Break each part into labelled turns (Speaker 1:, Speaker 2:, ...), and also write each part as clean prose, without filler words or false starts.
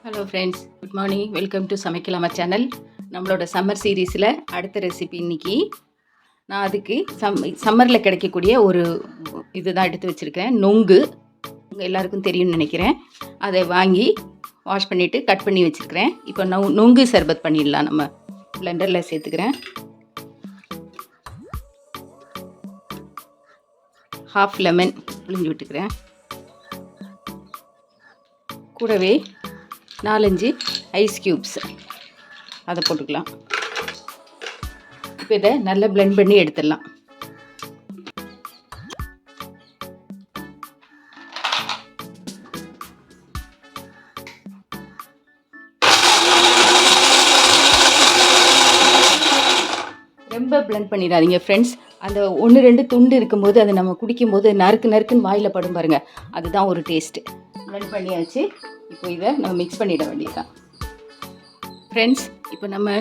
Speaker 1: Hello friends, good morning. Welcome to Samaikkalama channel. நம்மளோட summer சீரீஸில் அடுத்த ரெசிபி இன்றைக்கி நான் அதுக்கு சம்மரில் கிடைக்கக்கூடிய ஒரு இது தான் எடுத்து வச்சுருக்கேன். நொங்கு உங்கள் எல்லாருக்கும் தெரியும்னு நினைக்கிறேன். அதை வாங்கி வாஷ் பண்ணிவிட்டு கட் பண்ணி வச்சுருக்கிறேன். இப்போ நொங்கு சர்பத் பண்ணிடலாம். நம்ம பிளெண்டரில் சேர்த்துக்கிறேன். ஹாஃப் லெமன் புழிஞ்சு விட்டுக்கிறேன். கூடவே 4-5 ஐஸ் க்யூப்ஸ் அதை போட்டுக்கலாம். இப்போ இதை நல்லா பிளெண்ட் பண்ணி எடுத்துடலாம். ரொம்ப பிளெண்ட் பண்ணிடாதீங்க ஃப்ரெண்ட்ஸ். அந்த 1-2 துண்டு இருக்கும்போது அதை நம்ம குடிக்கும்போது நறுக்குன்னு வாயில் படும் பாருங்கள், அதுதான் ஒரு டேஸ்ட்டு. பிளெண்ட் பண்ணியாச்சு. இப்போ இதை நம்ம மிக்ஸ் பண்ணிட வேண்டியதுதான் ஃப்ரெண்ட்ஸ். இப்போ நம்ம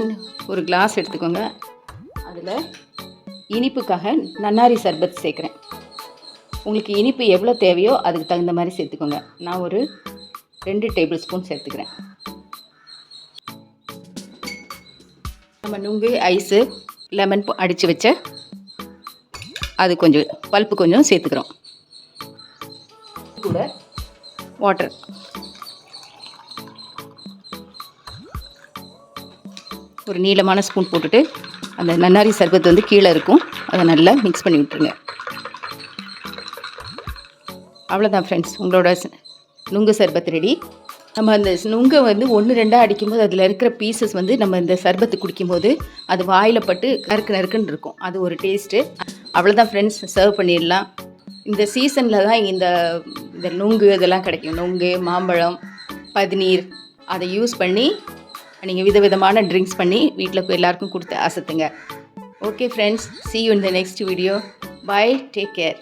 Speaker 1: ஒரு கிளாஸ் எடுத்துக்கோங்க. அதில் இனிப்புக்காக நன்னாரி சர்பத் சேர்க்குறேன். உங்களுக்கு இனிப்பு எவ்வளோ தேவையோ அதுக்கு தகுந்த மாதிரி சேர்த்துக்கோங்க. நான் ஒரு 2 டேபிள் ஸ்பூன் சேர்த்துக்கிறேன். நம்ம நுங்கு, ஐஸு, லெமன் அடித்து வச்ச அது கொஞ்சம் பல்ப்பு கொஞ்சம் சேர்த்துக்கிறோம். கூட வாட்டர் ஒரு நீளமான ஸ்பூன் போட்டுட்டு அந்த நன்னாரி சர்பத் வந்து கீழே இருக்கும், அதை நல்லா மிக்ஸ் பண்ணி விட்டுருங்க. அவ்வளோதான் ஃப்ரெண்ட்ஸ், உங்களோட நுங்கு சர்பத் ரெடி. நம்ம அந்த நுங்கை வந்து 1-2 அடிக்கும்போது அதில் இருக்கிற பீசஸ் வந்து நம்ம இந்த சர்பத்து குடிக்கும்போது அது வாயில் பட்டு நறுக்குன்னு இருக்கும். அது ஒரு டேஸ்ட்டு. அவ்வளோதான் ஃப்ரெண்ட்ஸ், சர்வ் பண்ணிடலாம். இந்த சீசனில் தான் இந்த நுங்கு இதெல்லாம் கிடைக்கும். நுங்கு, மாம்பழம், பதநீர் அதை யூஸ் பண்ணி நீங்கள் விதவிதமான ட்ரிங்க்ஸ் பண்ணி வீட்டில் எல்லாருக்கும் கொடுத்து அசத்துங்க. Okay friends, see you in the next video. Bye, take care.